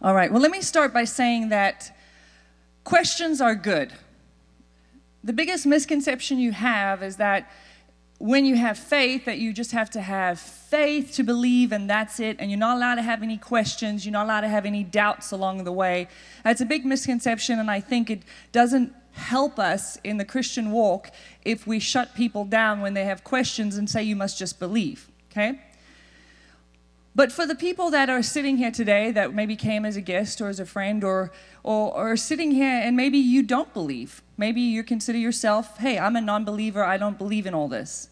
All right, well, let me start by saying that questions are good. The biggest misconception you have is that when you have faith, that you just have to have faith to believe and that's it, and you're not allowed to have any questions, you're not allowed to have any doubts along the way. That's a big misconception, and I think it doesn't help us in the Christian walk if we shut people down when they have questions and say you must just believe, okay? But for the people that are sitting here today that maybe came as a guest or as a friend or sitting here and maybe you don't believe, maybe you consider yourself, hey, I'm a non-believer, I don't believe in all this.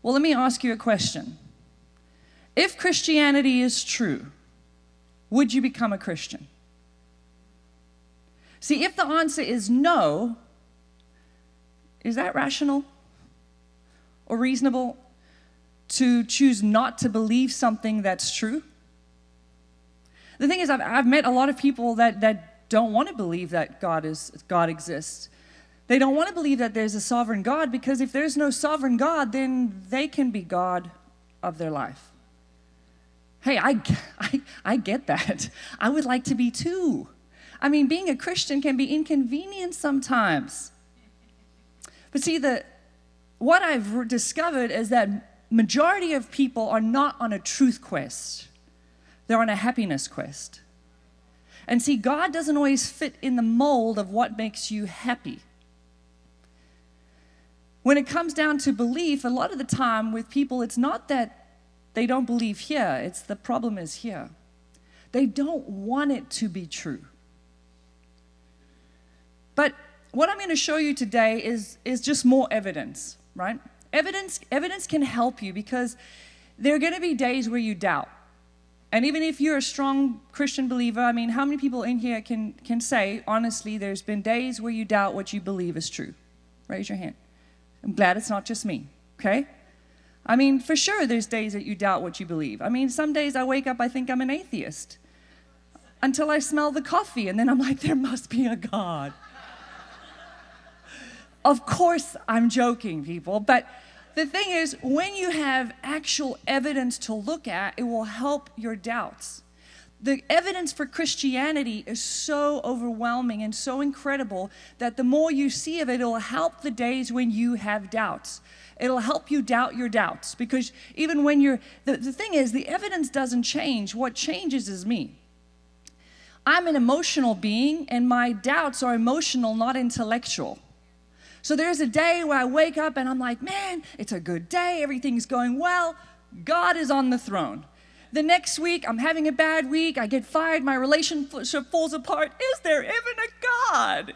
Well, let me ask you a question. If Christianity is true, would you become a Christian? See, if the answer is no, is that rational or reasonable to choose not to believe something that's true? The thing is, I've met a lot of people that don't want to believe that God exists. They don't want to believe that there's a sovereign God, because if there's no sovereign God, then they can be God of their life. Hey, I get that. I would like to be too. I mean, being a Christian can be inconvenient sometimes. But see, what I've discovered is that majority of people are not on a truth quest. They're on a happiness quest. And see, God doesn't always fit in the mold of what makes you happy. When it comes down to belief, a lot of the time with people, it's not that they don't believe here, it's the problem is here. They don't want it to be true. But what I'm going to show you today is just more evidence, right? Evidence can help you, because there are going to be days where you doubt. And even if you're a strong Christian believer, I mean, how many people in here can say, honestly, there's been days where you doubt what you believe is true? Raise your hand. I'm glad it's not just me, okay? I mean, for sure there's days that you doubt what you believe. I mean, some days I wake up, I think I'm an atheist. Until I smell the coffee, and then I'm like, there must be a God. Of course, I'm joking, people, but the thing is, when you have actual evidence to look at, it will help your doubts. The evidence for Christianity is so overwhelming and so incredible that the more you see of it, it will help the days when you have doubts. It'll help you doubt your doubts, because even when the thing is, the evidence doesn't change. What changes is me. I'm an emotional being, and my doubts are emotional, not intellectual. So there's a day where I wake up and I'm like, man, it's a good day, everything's going well, God is on the throne. The next week, I'm having a bad week, I get fired, my relationship falls apart. Is there even a God?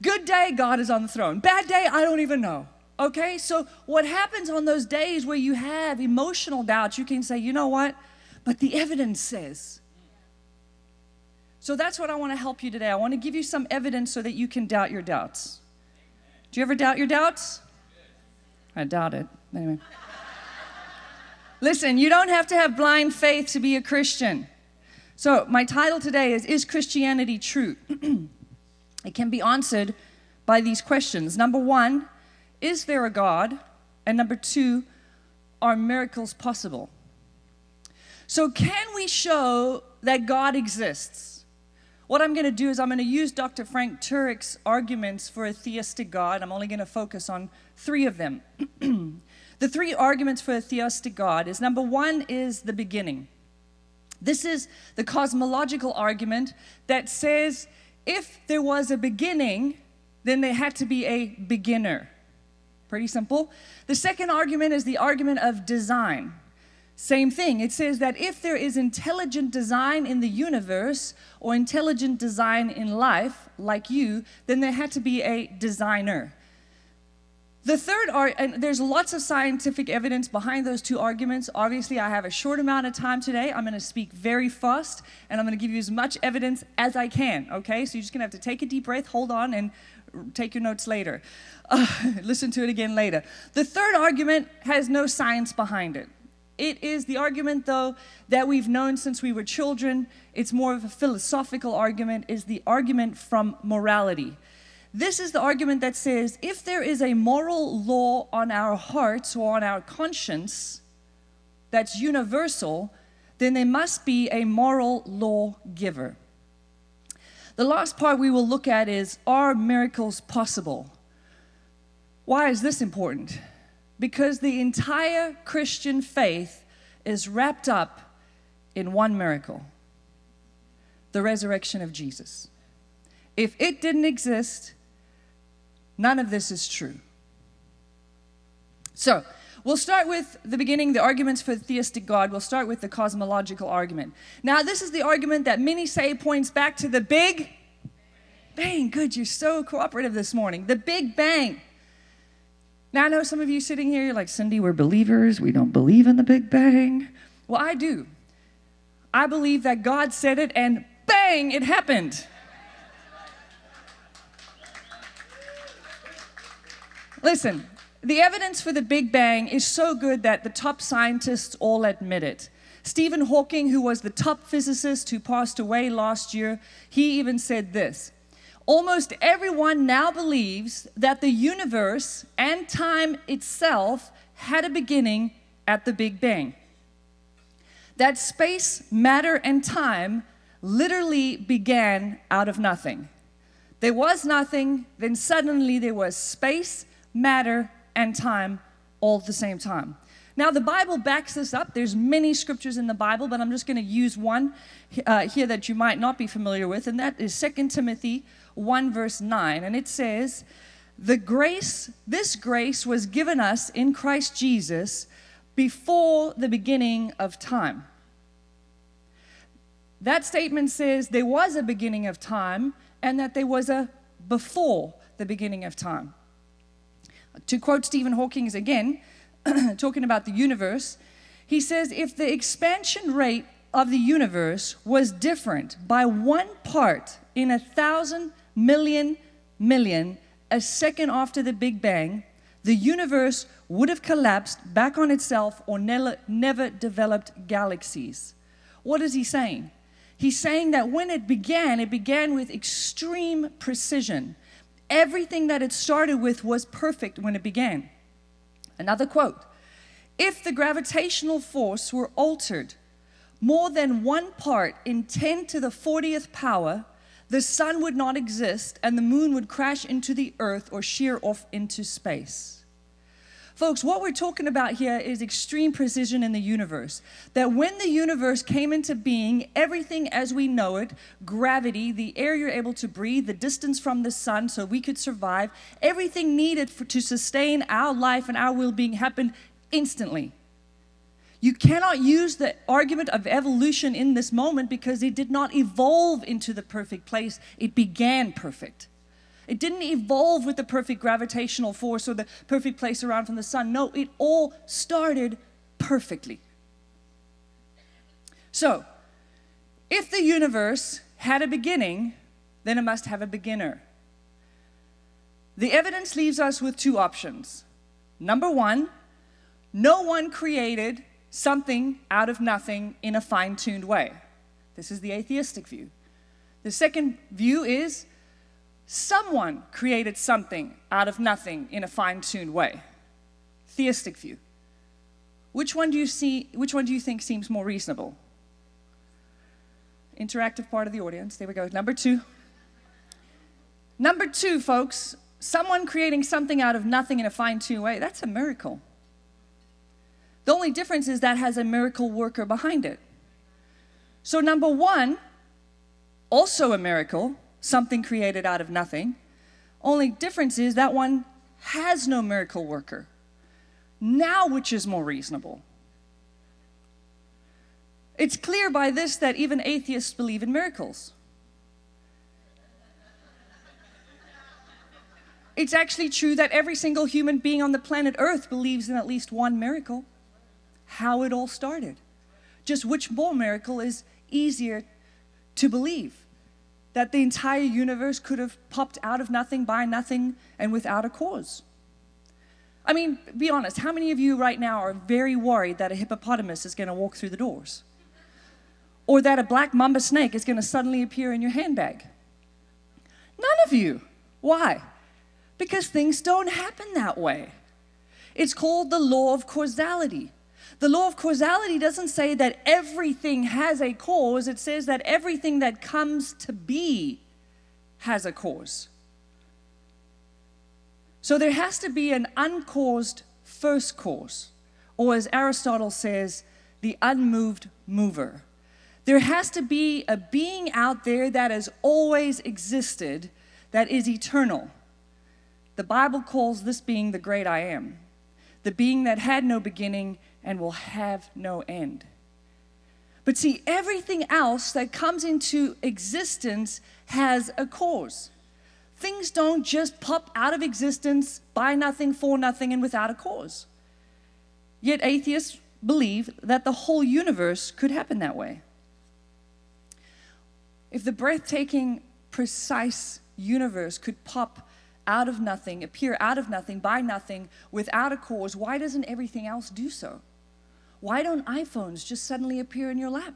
Good day, God is on the throne. Bad day, I don't even know. Okay, so what happens on those days where you have emotional doubts, you can say, you know what? But the evidence says. So that's what I want to help you today. I want to give you some evidence so that you can doubt your doubts. Do you ever doubt your doubts? I doubt it. Anyway. Listen, you don't have to have blind faith to be a Christian. So my title today is Christianity True? It can be answered by these questions. Number one, is there a God? And number two, are miracles possible? So can we show that God exists? What I'm going to do is I'm going to use Dr. Frank Turek's arguments for a theistic God. I'm only going to focus on 3 of them. The 3 arguments for a theistic God is, number 1 is the beginning. This is the cosmological argument that says if there was a beginning, then there had to be a beginner. Pretty simple. The second argument is the argument of design. Same thing. It says that if there is intelligent design in the universe or intelligent design in life, like you, then there had to be a designer. The third, and there's lots of scientific evidence behind those 2 arguments. Obviously, I have a short amount of time today. I'm going to speak very fast, and I'm going to give you as much evidence as I can, okay? So you're just going to have to take a deep breath, hold on, and take your notes later. Listen to it again later. The third argument has no science behind it. It is the argument, though, that we've known since we were children. It's more of a philosophical argument, is the argument from morality. This is the argument that says if there is a moral law on our hearts or on our conscience that's universal, then there must be a moral lawgiver. The last part we will look at is, are miracles possible? Why is this important? Because the entire Christian faith is wrapped up in one miracle, the resurrection of Jesus. If it didn't exist, none of this is true. So, we'll start with the beginning, the arguments for the theistic God. We'll start with the cosmological argument. Now, this is the argument that many say points back to the Big Bang. Good, you're so cooperative this morning. The Big Bang. Now, I know some of you sitting here, you're like, Cindy, we're believers. We don't believe in the Big Bang. Well, I do. I believe that God said it and bang, it happened. Listen, the evidence for the Big Bang is so good that the top scientists all admit it. Stephen Hawking, who was the top physicist who passed away last year, he even said this: almost everyone now believes that the universe and time itself had a beginning at the Big Bang. That space, matter, and time literally began out of nothing. There was nothing, then suddenly there was space, matter, and time all at the same time. Now, the Bible backs this up. There's many scriptures in the Bible, but I'm just going to use one here that you might not be familiar with, and that is 2 Timothy 1, verse 9. And it says, this grace was given us in Christ Jesus before the beginning of time. That statement says there was a beginning of time and that there was a before the beginning of time. To quote Stephen Hawking again, talking about the universe, he says, if the expansion rate of the universe was different by 1 part in 1,000 million a second after the Big Bang, the universe would have collapsed back on itself or never developed galaxies. What is he saying? He's saying that when it began with extreme precision. Everything that it started with was perfect when it began. Another quote: if the gravitational force were altered more than 1 part in 10 to the 40th power, the sun would not exist and the moon would crash into the earth or shear off into space. Folks, what we're talking about here is extreme precision in the universe. That when the universe came into being, everything as we know it, gravity, the air you're able to breathe, the distance from the sun so we could survive, everything needed to sustain our life and our well-being happened instantly. You cannot use the argument of evolution in this moment because it did not evolve into the perfect place. It began perfect. It didn't evolve with the perfect gravitational force or the perfect place around from the sun. No, it all started perfectly. So, if the universe had a beginning, then it must have a beginner. The evidence leaves us with 2 options. Number 1, no one created something out of nothing in a fine-tuned way. This is the atheistic view. The second view is someone created something out of nothing in a fine-tuned way. Theistic view. Which one do you think seems more reasonable? Interactive part of the audience. There we go. Number 2. Number 2, folks, someone creating something out of nothing in a fine-tuned way, that's a miracle. The only difference is that has a miracle worker behind it. So number 1, also a miracle, something created out of nothing. Only difference is that one has no miracle worker. Now, which is more reasonable? It's clear by this that even atheists believe in miracles. It's actually true that every single human being on the planet Earth believes in at least one miracle. How it all started. Just which more miracle is easier to believe? That the entire universe could have popped out of nothing, by nothing, and without a cause. I mean, be honest, how many of you right now are very worried that a hippopotamus is going to walk through the doors? Or that a black mamba snake is going to suddenly appear in your handbag? None of you. Why? Because things don't happen that way. It's called the law of causality. The law of causality doesn't say that everything has a cause. It says that everything that comes to be has a cause. So there has to be an uncaused first cause, or as Aristotle says, the unmoved mover. There has to be a being out there that has always existed, that is eternal. The Bible calls this being the great I am, the being that had no beginning and will have no end. But see, everything else that comes into existence has a cause. Things don't just pop out of existence by nothing, for nothing, and without a cause. Yet atheists believe that the whole universe could happen that way. If the breathtaking, precise universe could pop out of nothing, appear out of nothing, by nothing, without a cause, why doesn't everything else do so? Why don't iPhones just suddenly appear in your lap?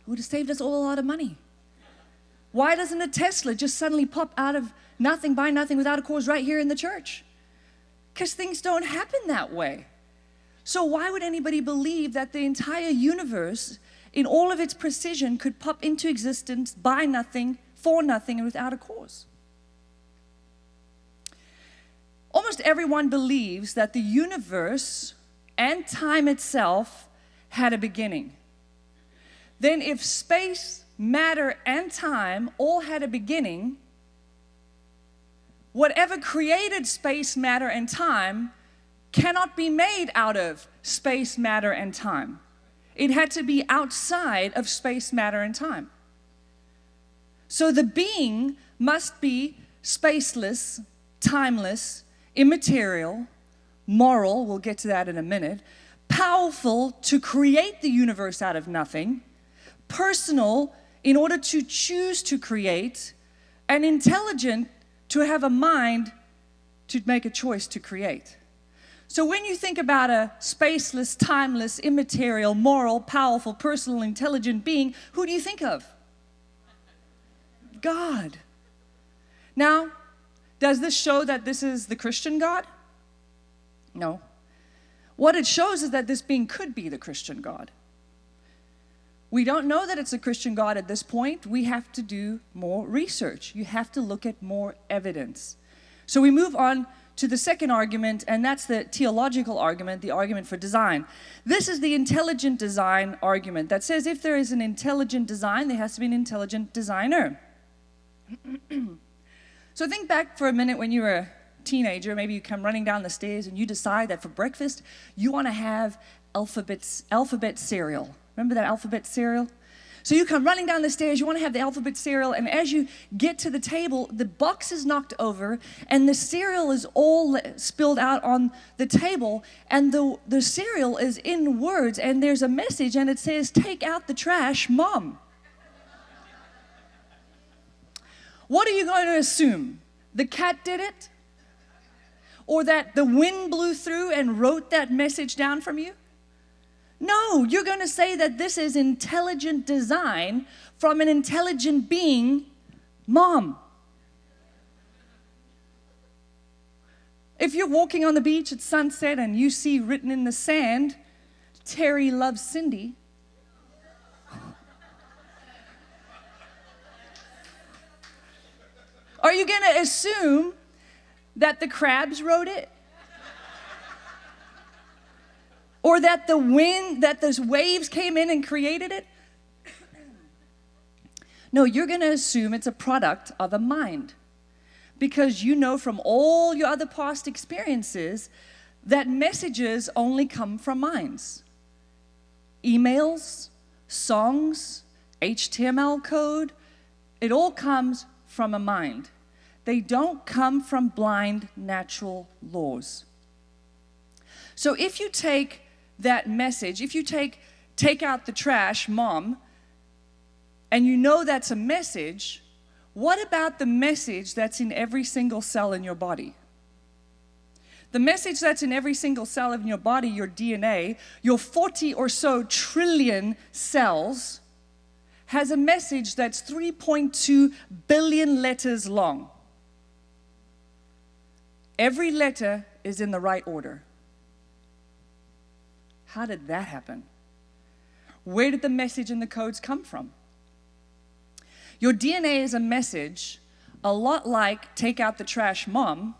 It would have saved us all a lot of money. Why doesn't a Tesla just suddenly pop out of nothing, by nothing, without a cause right here in the church? Because things don't happen that way. So why would anybody believe that the entire universe, in all of its precision, could pop into existence by nothing, for nothing, and without a cause? Almost everyone believes that the universe and time itself had a beginning. Then if space, matter, and time all had a beginning, whatever created space, matter, and time cannot be made out of space, matter, and time. It had to be outside of space, matter, and time. So the being must be spaceless, timeless, immaterial, moral, we'll get to that in a minute, powerful to create the universe out of nothing, personal in order to choose to create, and intelligent to have a mind to make a choice to create. So when you think about a spaceless, timeless, immaterial, moral, powerful, personal, intelligent being, who do you think of? God. Now, does this show that this is the Christian God? No. What it shows is that this being could be the Christian God. We don't know that it's a Christian God at this point. We have to do more research. You have to look at more evidence. So we move on to the second argument, and that's the teleological argument, the argument for design. This is the intelligent design argument that says if there is an intelligent design, there has to be an intelligent designer. So think back for a minute when you were a teenager. Maybe you come running down the stairs and you decide that for breakfast you want to have alphabet cereal. Remember that alphabet cereal? So you come running down the stairs, you want to have the alphabet cereal, and as you get to the table, the box is knocked over, and the cereal is all spilled out on the table, and the cereal is in words, and there's a message, and it says, "Take out the trash, Mom." What are you going to assume? The cat did it? Or that the wind blew through and wrote that message down from you? No, you're going to say that this is intelligent design from an intelligent being, Mom. If you're walking on the beach at sunset and you see written in the sand, "Terry loves Cindy," are you going to assume that the crabs wrote it? Or that the wind, that those waves came in and created it? No, you're going to assume it's a product of a mind. Because you know from all your other past experiences that messages only come from minds. Emails, songs, HTML code, it all comes from a mind. They don't come from blind natural laws. So if you take that message, if you take out the trash, Mom, and you know that's a message, what about the message that's in every single cell in your body? The message that's in every single cell in your body, your DNA, your 40 or so trillion cells, has a message that's 3.2 billion letters long. Every letter is in the right order. How did that happen? Where did the message and the codes come from? Your DNA is a message, a lot like take out the trash mom,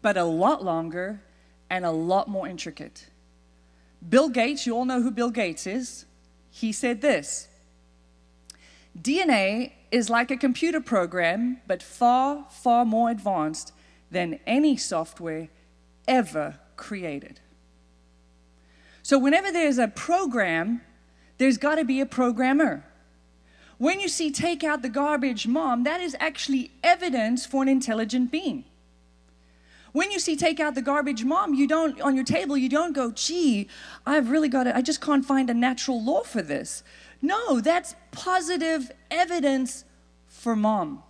but a lot longer and a lot more intricate. Bill Gates, you all know who Bill Gates is. He said this: DNA is like a computer program, but far, far more advanced than any software ever created. So whenever there's a program, there's got to be a programmer. When you see take out the garbage mom, that is actually evidence for an intelligent being. When you see take out the garbage mom, you don't, on your table, you don't go, gee, I just can't find a natural law for this. No, that's positive evidence for mom.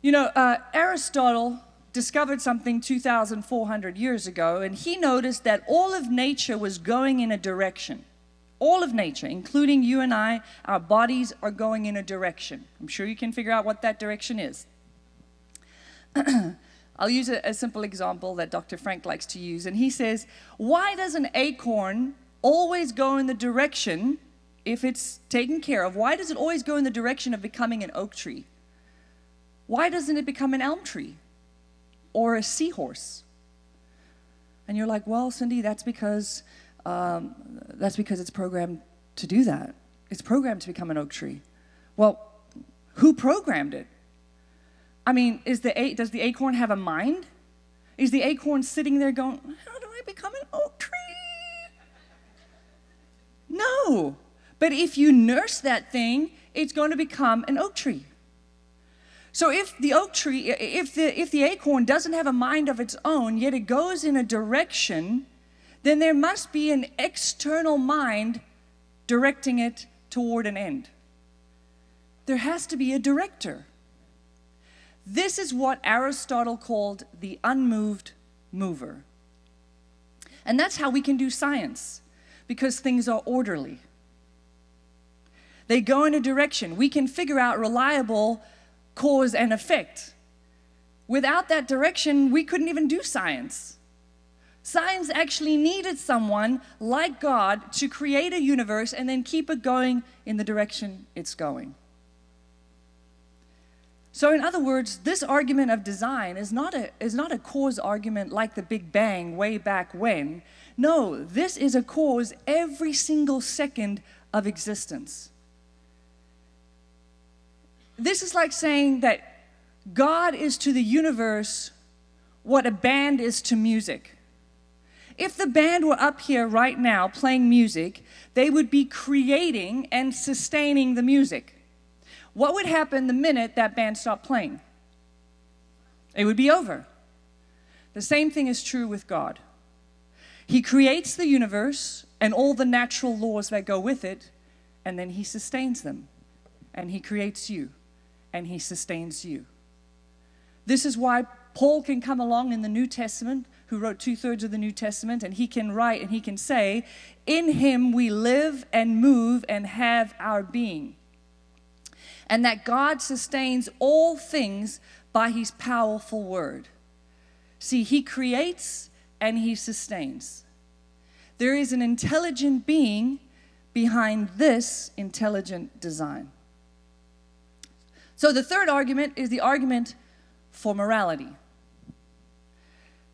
You know, Aristotle discovered something 2,400 years ago, and he noticed that all of nature was going in a direction. All of nature, including you and I, our bodies are going in a direction. I'm sure you can figure out what that direction is. I'll use a simple example that Dr. Frank likes to use, and he says, why does an acorn always go in the direction, if it's taken care of, why does it always go in the direction of becoming an oak tree? Why doesn't it become an elm tree or a seahorse? And you're like, well, Cindy, that's because it's programmed to do that. It's programmed to become an oak tree. Well, who programmed it? I mean, does the acorn have a mind? Is the acorn sitting there going, how do I become an oak tree? No. But if you nurse that thing, it's going to become an oak tree. So if the oak tree, if the acorn doesn't have a mind of its own, yet it goes in a direction, then there must be an external mind directing it toward an end. There has to be a director. This is what Aristotle called the unmoved mover. And that's how we can do science, because things are orderly. They go in a direction. We can figure out reliable cause and effect. Without that direction, we couldn't even do science. Science actually needed someone like God to create a universe and then keep it going in the direction it's going. So in other words, this argument of design is not a cause argument like the Big Bang way back when. No, this is a cause every single second of existence. This is like saying that God is to the universe what a band is to music. If the band were up here right now playing music, they would be creating and sustaining the music. What would happen the minute that band stopped playing? It would be over. The same thing is true with God. He creates the universe and all the natural laws that go with it, and then He sustains them. And He creates you, and He sustains you. This is why Paul can come along in the New Testament, who wrote 2/3 of the New Testament, and he can write and he can say, in Him we live and move and have our being. And that God sustains all things by His powerful word. See, He creates and He sustains. There is an intelligent being behind this intelligent design. So the third argument is the argument for morality.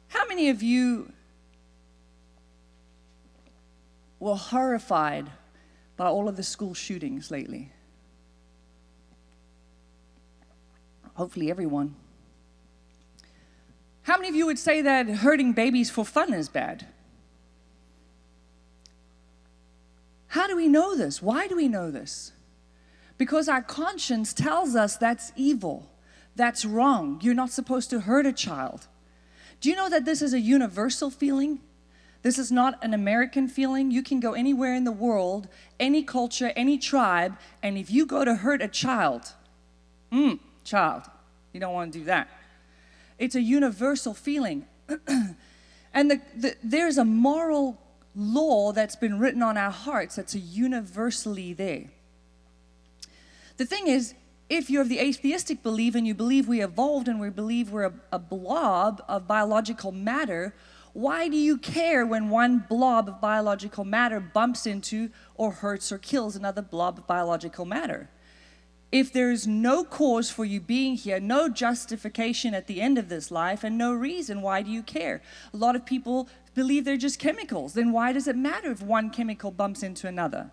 How many of you were horrified by all of the school shootings lately? Hopefully everyone. How many of you would say that hurting babies for fun is bad? How do we know this? Why do we know this? Because our conscience tells us that's evil, that's wrong. You're not supposed to hurt a child. Do you know that this is a universal feeling? This is not an American feeling. You can go anywhere in the world, any culture, any tribe, and if you go to hurt a child, child, you don't want to do that. It's a universal feeling. And there's a moral law that's been written on our hearts that's universally there. The thing is, if you're of the atheistic belief and you believe we evolved and we believe we're a blob of biological matter, Why do you care when one blob of biological matter bumps into or hurts or kills another blob of biological matter? If there's no cause for you being here, no justification at the end of this life, and no reason, why do you care? A lot of people believe they're just chemicals. Then why does it matter if one chemical bumps into another?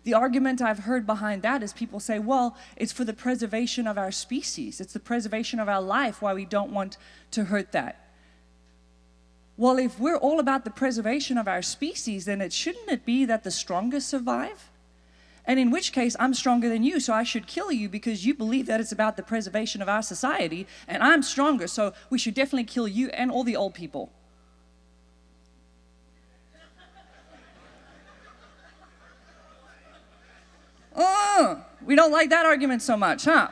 The argument I've heard behind that is people say, well, it's for the preservation of our species. It's the preservation of our life, why we don't want to hurt that. Well, if we're all about the preservation of our species, then shouldn't it be that the strongest survive? And in which case, I'm stronger than you, so I should kill you because you believe that it's about the preservation of our society, and I'm stronger, so we should definitely kill you and all the old people. Oh, we don't like that argument so much, huh?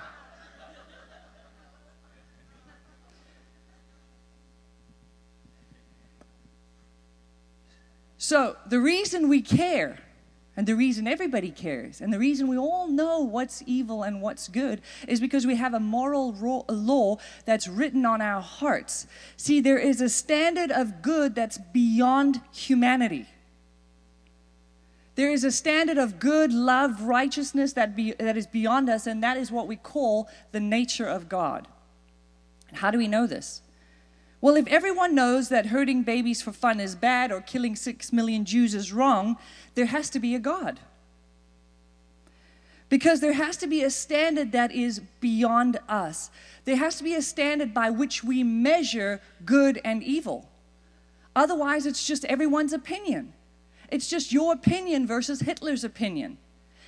So the reason we care, and the reason everybody cares, and the reason we all know what's evil and what's good is because we have a moral law that's written on our hearts. See, there is a standard of good that's beyond humanity. There is a standard of good, love, righteousness that is beyond us, and that is what we call the nature of God. And how do we know this? Well, if everyone knows that hurting babies for fun is bad or killing 6 million Jews is wrong, there has to be a God. Because there has to be a standard that is beyond us. There has to be a standard by which we measure good and evil. Otherwise, it's just everyone's opinion. It's just your opinion versus Hitler's opinion.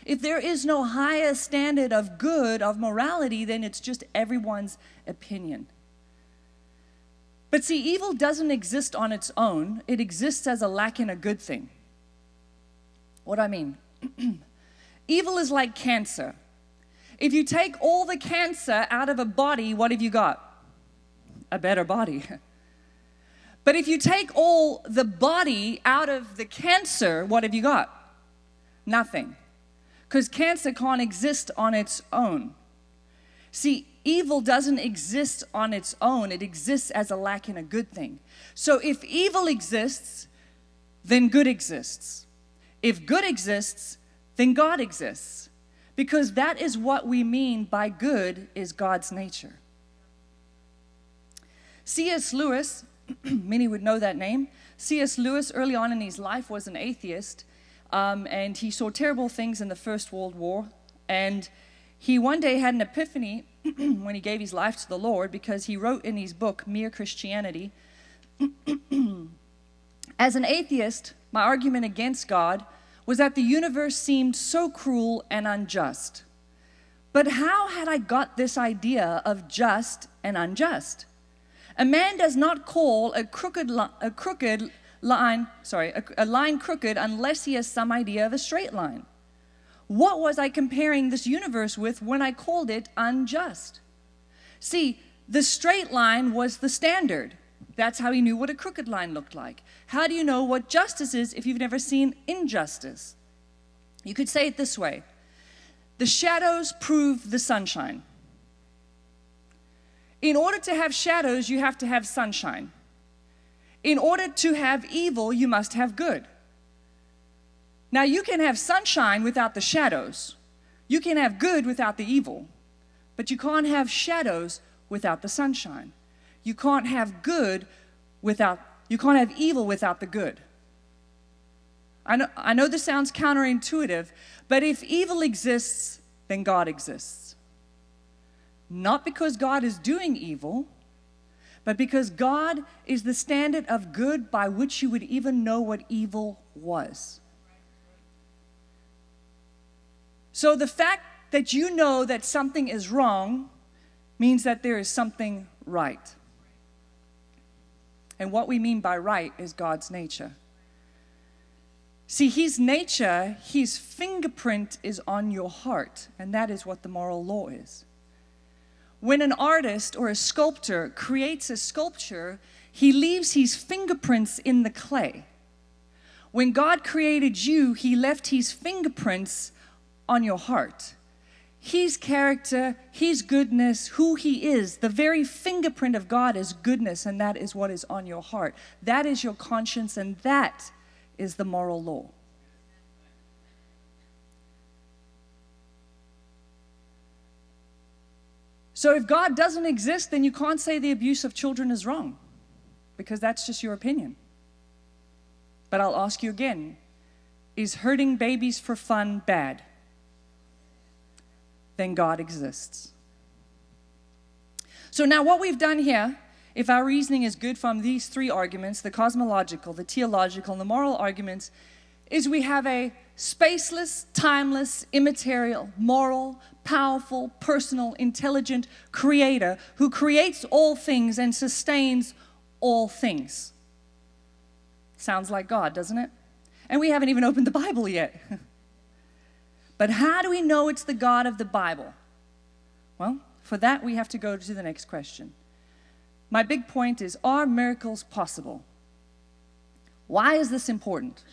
If there is no higher standard of good, of morality, then it's just everyone's opinion. But see, evil doesn't exist on its own. It exists as a lack in a good thing. What do I mean? Evil is like cancer. If you take all the cancer out of a body, what have you got? A better body. But if you take all the body out of the cancer, what have you got? Nothing. Because cancer can't exist on its own. See, evil doesn't exist on its own. It exists as a lack in a good thing. So if evil exists, then good exists. If good exists, then God exists. Because that is what we mean by good is God's nature. C.S. Lewis, many would know that name. C.S. Lewis, early on in his life, was an atheist. And he saw terrible things in the First World War. And he one day had an epiphany when he gave his life to the Lord, because he wrote in his book, Mere Christianity, as an atheist, my argument against God was that the universe seemed so cruel and unjust. But how had I got this idea of just and unjust? A man does not call a line crooked unless he has some idea of a straight line. What was I comparing this universe with when I called it unjust? See, the straight line was the standard. That's how he knew what a crooked line looked like. How do you know what justice is if you've never seen injustice? You could say it this way. The shadows prove the sunshine. In order to have shadows, you have to have sunshine. In order to have evil, you must have good. Now, you can have sunshine without the shadows. You can have good without the evil. But you can't have shadows without the sunshine. You can't have evil without the good. I know this sounds counterintuitive, but if evil exists, then God exists. Not because God is doing evil, but because God is the standard of good by which you would even know what evil was. So the fact that you know that something is wrong means that there is something right. And what we mean by right is God's nature. See, His nature, His fingerprint is on your heart, and that is what the moral law is. When an artist or a sculptor creates a sculpture, he leaves his fingerprints in the clay. When God created you, He left His fingerprints on your heart. His character, His goodness, who He is. The very fingerprint of God is goodness, and that is what is on your heart. That is your conscience, and that is the moral law. So if God doesn't exist, then you can't say the abuse of children is wrong, because that's just your opinion. But I'll ask you again, is hurting babies for fun bad? Then God exists. So now what we've done here, if our reasoning is good from these three arguments, the cosmological, the teleological, and the moral arguments, is we have a spaceless, timeless, immaterial, moral, powerful, personal, intelligent creator who creates all things and sustains all things. Sounds like God, doesn't it? And we haven't even opened the Bible yet. But how do we know it's the God of the Bible? Well, for that we have to go to the next question. My big point is, are miracles possible? Why is this important?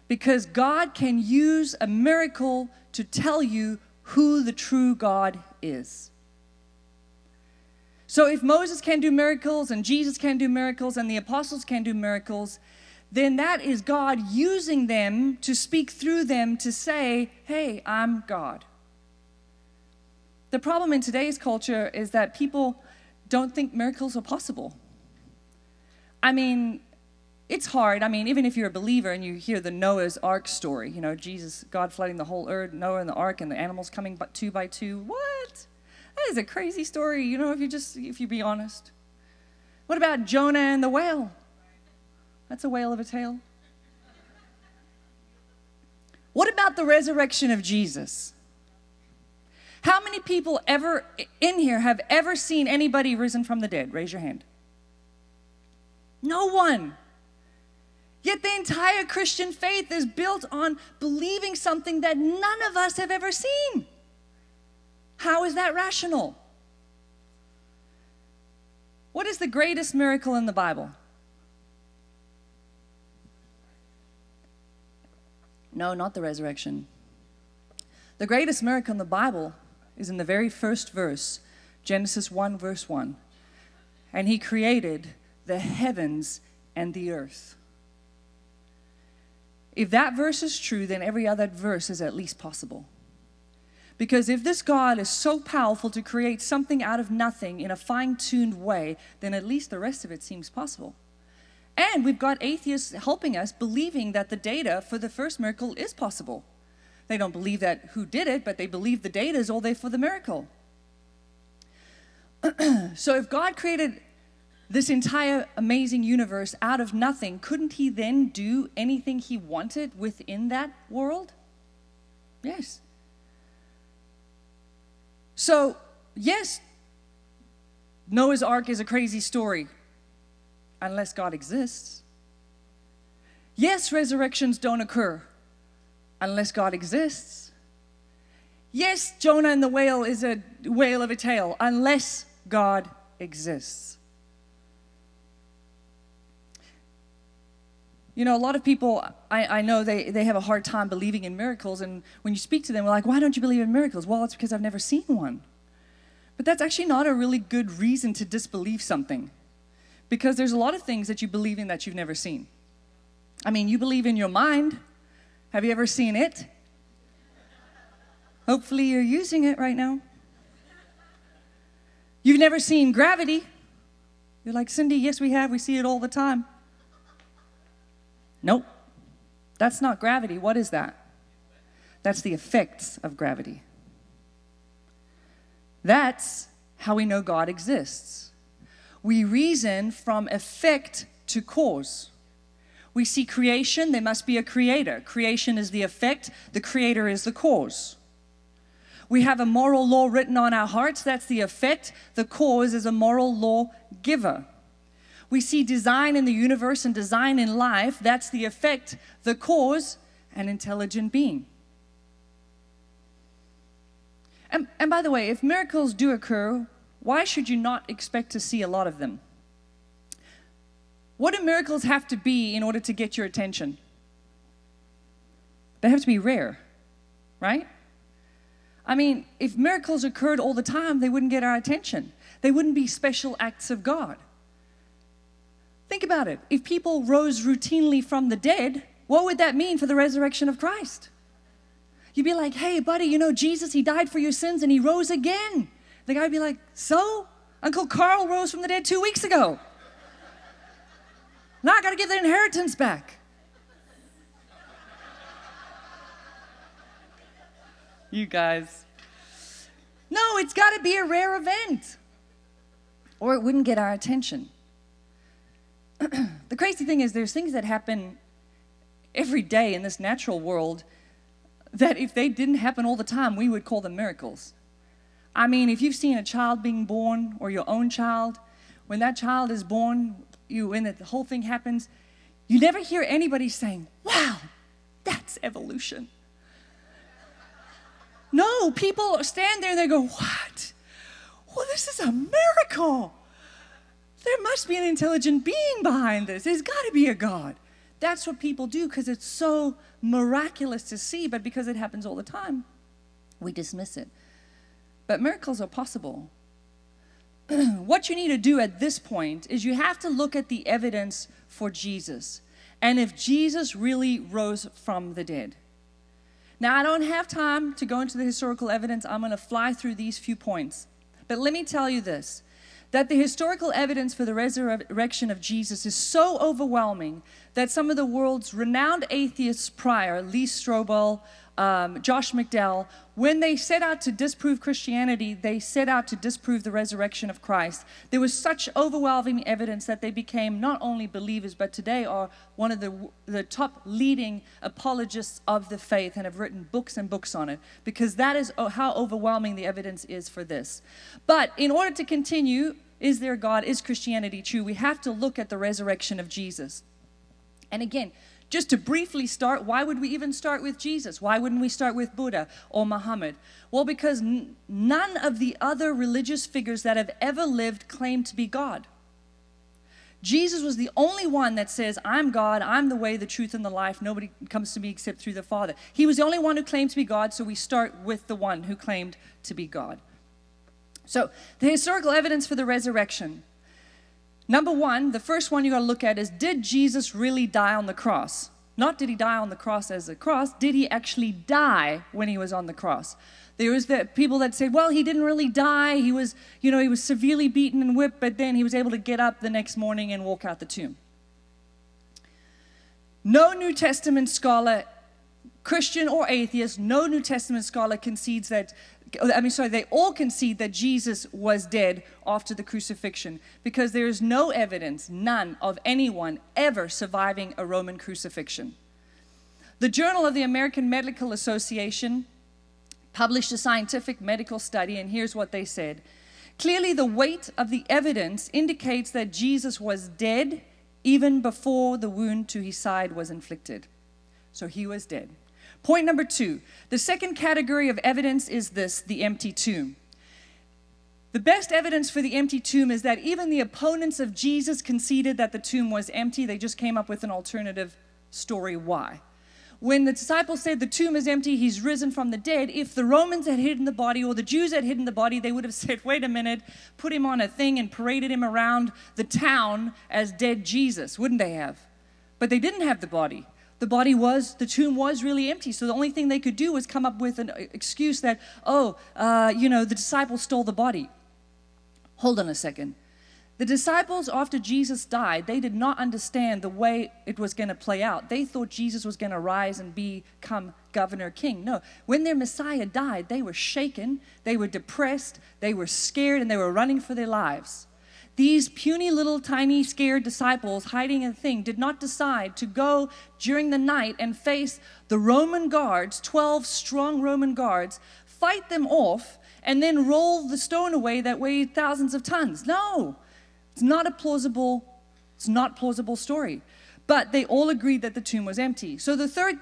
Because God can use a miracle to tell you who the true God is. So if Moses can do miracles, and Jesus can do miracles, and the apostles can do miracles, then that is God using them to speak through them to say, hey, I'm God. The problem in today's culture is that people don't think miracles are possible. I mean, it's hard. I mean, even if you're a believer and you hear the Noah's Ark story, you know, God flooding the whole earth, Noah in the ark, and the animals coming two by two. What? That is a crazy story, you know, if you be honest. What about Jonah and the whale? That's a whale of a tale. What about the resurrection of Jesus? How many people ever in here have ever seen anybody risen from the dead? Raise your hand. No one. Yet the entire Christian faith is built on believing something that none of us have ever seen. How is that rational? What is the greatest miracle in the Bible? No, not the resurrection. The greatest miracle in the Bible is in the very first verse, Genesis 1, verse 1. And He created the heavens and the earth. If that verse is true, then every other verse is at least possible. Because if this God is so powerful to create something out of nothing in a fine-tuned way, then at least the rest of it seems possible. And we've got atheists helping us, believing that the data for the first miracle is possible. They don't believe that who did it, but they believe the data is all there for the miracle. So if God created this entire amazing universe out of nothing, couldn't He then do anything He wanted within that world? Yes. So, yes, Noah's Ark is a crazy story, unless God exists. Yes, resurrections don't occur unless God exists. Yes, Jonah and the whale is a whale of a tale unless God exists. You know, a lot of people, I know they have a hard time believing in miracles, and when you speak to them, they're like, why don't you believe in miracles? Well, it's because I've never seen one. But that's actually not a really good reason to disbelieve something, because there's a lot of things that you believe in that you've never seen. I mean, you believe in your mind. Have you ever seen it? Hopefully you're using it right now. You've never seen gravity. You're like, Cindy, yes, we have. We see it all the time. Nope, that's not gravity. What is that? That's the effects of gravity. That's how we know God exists. We reason from effect to cause. We see creation, there must be a creator. Creation is the effect, the creator is the cause. We have a moral law written on our hearts, that's the effect. The cause is a moral law giver. We see design in the universe and design in life. That's the effect, the cause, an intelligent being. And by the way, if miracles do occur, why should you not expect to see a lot of them? What do miracles have to be in order to get your attention? They have to be rare, right? I mean, if miracles occurred all the time, they wouldn't get our attention. They wouldn't be special acts of God. Think about it. If people rose routinely from the dead, what would that mean for the resurrection of Christ? You'd be like, hey, buddy, you know, Jesus, he died for your sins and he rose again. The guy would be like, so? Uncle Carl rose from the dead 2 weeks ago. Now I got to give the inheritance back. You guys. No, it's got to be a rare event, or it wouldn't get our attention. The crazy thing is there's things that happen every day in this natural world that if they didn't happen all the time, we would call them miracles. I mean, if you've seen a child being born or your own child, when that child is born, when the whole thing happens, you never hear anybody saying, wow, that's evolution. No, people stand there and they go, what? Well, this is a miracle. There must be an intelligent being behind this. There's got to be a God. That's what people do because it's so miraculous to see, but because it happens all the time, we dismiss it. But miracles are possible. What you need to do at this point is you have to look at the evidence for Jesus and if Jesus really rose from the dead. Now, I don't have time to go into the historical evidence. I'm going to fly through these few points. But let me tell you this, that the historical evidence for the resurrection of Jesus is so overwhelming that some of the world's renowned atheists prior, Lee Strobel, Josh McDowell, when they set out to disprove Christianity, they set out to disprove the resurrection of Christ. There was such overwhelming evidence that they became not only believers, but today are one of the top leading apologists of the faith and have written books and books on it, because that is how overwhelming the evidence is for this. But in order to continue, is there a God? Is Christianity true? We have to look at the resurrection of Jesus. And again, just to briefly start, why would we even start with Jesus? Why wouldn't we start with Buddha or Muhammad? Well, because none of the other religious figures that have ever lived claim to be God. Jesus was the only one that says, I'm God, I'm the way, the truth, and the life. Nobody comes to me except through the Father. He was the only one who claimed to be God, so we start with the one who claimed to be God. So, the historical evidence for the resurrection. Number one, the first one you got to look at is, did Jesus really die on the cross? Not did he die on the cross as a cross, did he actually die when he was on the cross? There was the people that said, well, he didn't really die. He was severely beaten and whipped, but then he was able to get up the next morning and walk out the tomb. No New Testament scholar, Christian or atheist, no New Testament scholar concedes that, they all concede that Jesus was dead after the crucifixion, because there is no evidence, none, of anyone ever surviving a Roman crucifixion. The Journal of the American Medical Association published a scientific medical study, and here's what they said. Clearly, the weight of the evidence indicates that Jesus was dead even before the wound to his side was inflicted. So he was dead. Point number two, the second category of evidence is this, the empty tomb. The best evidence for the empty tomb is that even the opponents of Jesus conceded that the tomb was empty. They just came up with an alternative story why. When the disciples said the tomb is empty, he's risen from the dead, if the Romans had hidden the body or the Jews had hidden the body, they would have said, wait a minute, put him on a thing and paraded him around the town as dead Jesus, wouldn't they have? But they didn't have the body. The tomb was really empty. So the only thing they could do was come up with an excuse that, the disciples stole the body. Hold on a second. The disciples, after Jesus died, they did not understand the way it was going to play out. They thought Jesus was going to rise and become governor king. No, when their Messiah died, they were shaken, they were depressed, they were scared, and they were running for their lives. These puny little tiny scared disciples hiding in a thing did not decide to go during the night and face the Roman guards, 12 strong Roman guards, fight them off, and then roll the stone away that weighed thousands of tons. No, it's not plausible story. But they all agreed that the tomb was empty. So the third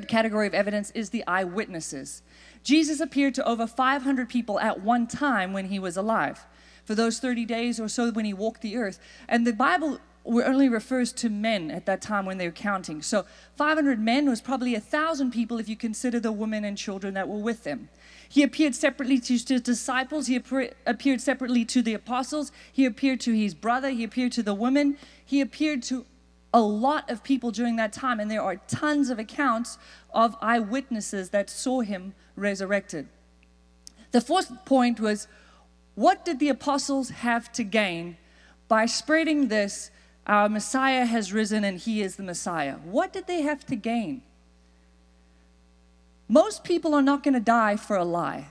category of evidence is the eyewitnesses. Jesus appeared to over 500 people at one time when he was alive, for those 30 days or so when he walked the earth. And the Bible only refers to men at that time when they were counting. So 500 men was probably 1,000 people if you consider the women and children that were with them. He appeared separately to his disciples. He appeared separately to the apostles. He appeared to his brother. He appeared to the women. He appeared to a lot of people during that time. And there are tons of accounts of eyewitnesses that saw him resurrected. The fourth point was, what did the apostles have to gain by spreading this, our Messiah has risen and he is the Messiah? What did they have to gain? Most people are not going to die for a lie,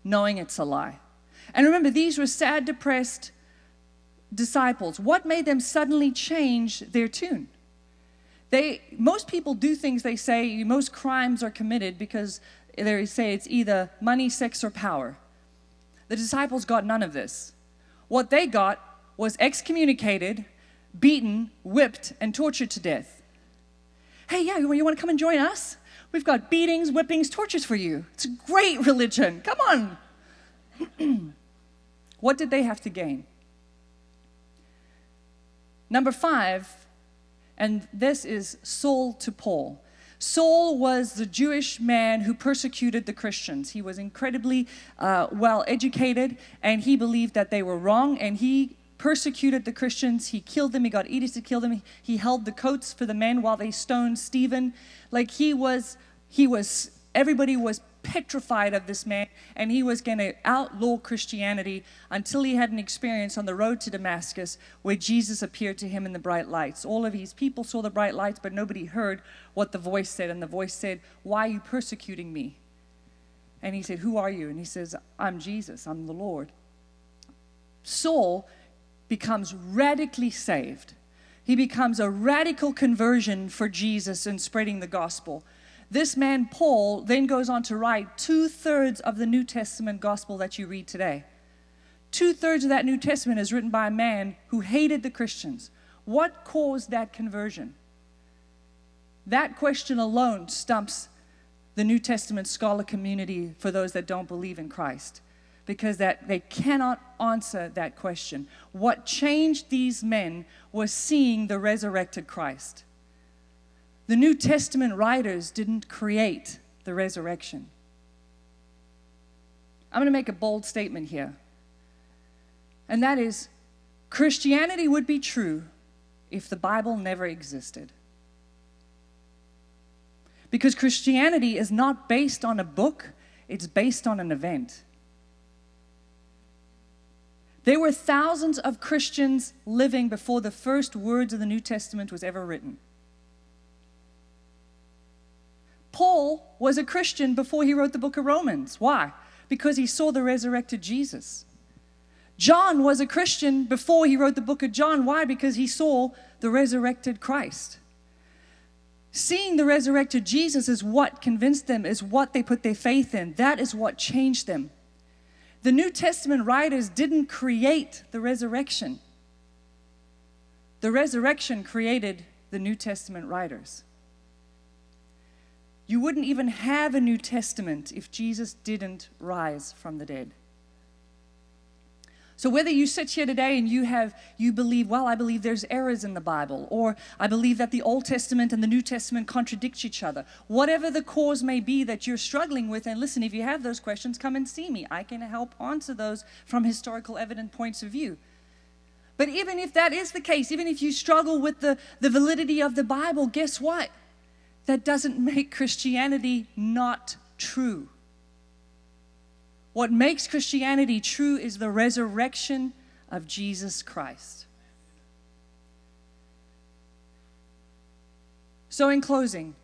knowing it's a lie. And remember, these were sad, depressed disciples. What made them suddenly change their tune? Most people do things, they say, most crimes are committed because they say it's either money, sex, or power. The disciples got none of this. What they got was excommunicated, beaten, whipped, and tortured to death. Hey, yeah, you want to come and join us? We've got beatings, whippings, tortures for you. It's a great religion. Come on. What did they have to gain? Number 5, and this is Saul to Paul. Saul was the Jewish man who persecuted the Christians. He was incredibly well educated, and he believed that they were wrong, and he persecuted the Christians. He killed them. He got edicts to kill them. He held the coats for the men while they stoned Stephen. Like everybody was petrified of this man, and he was going to outlaw Christianity until he had an experience on the road to Damascus where Jesus appeared to him in the bright lights. All of his people saw the bright lights, but nobody heard what the voice said, and the voice said, "Why are you persecuting me?" And he said, "Who are you?" And he says, "I'm Jesus, I'm the Lord." Saul becomes radically saved. He becomes a radical conversion for Jesus and spreading the gospel. This man, Paul, then goes on to write 2/3 of the New Testament gospel that you read today. 2/3 of that New Testament is written by a man who hated the Christians. What caused that conversion? That question alone stumps the New Testament scholar community for those that don't believe in Christ, because they cannot answer that question. What changed these men was seeing the resurrected Christ. The New Testament writers didn't create the resurrection. I'm going to make a bold statement here. And that is, Christianity would be true if the Bible never existed. Because Christianity is not based on a book, it's based on an event. There were thousands of Christians living before the first words of the New Testament was ever written. Paul was a Christian before he wrote the book of Romans. Why? Because he saw the resurrected Jesus. John was a Christian before he wrote the book of John. Why? Because he saw the resurrected Christ. Seeing the resurrected Jesus is what convinced them, is what they put their faith in. That is what changed them. The New Testament writers didn't create the resurrection. The resurrection created the New Testament writers. You wouldn't even have a New Testament if Jesus didn't rise from the dead. So whether you sit here today and you believe, well, I believe there's errors in the Bible, or I believe that the Old Testament and the New Testament contradict each other, whatever the cause may be that you're struggling with, and listen, if you have those questions, come and see me. I can help answer those from historical evident points of view. But even if that is the case, even if you struggle with the validity of the Bible, guess what? That doesn't make Christianity not true. What makes Christianity true is the resurrection of Jesus Christ. So in closing,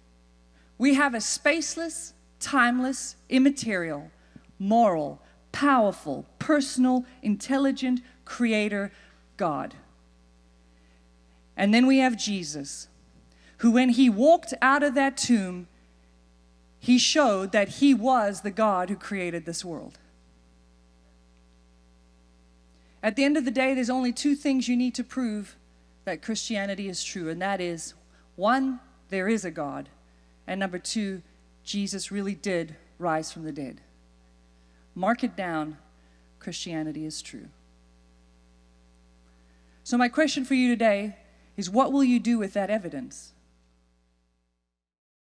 we have a spaceless, timeless, immaterial, moral, powerful, personal, intelligent creator God. And then we have Jesus, who when he walked out of that tomb, he showed that he was the God who created this world. At the end of the day, there's only 2 things you need to prove that Christianity is true, and that is, 1, there is a God, and number 2, Jesus really did rise from the dead. Mark it down, Christianity is true. So my question for you today is what will you do with that evidence?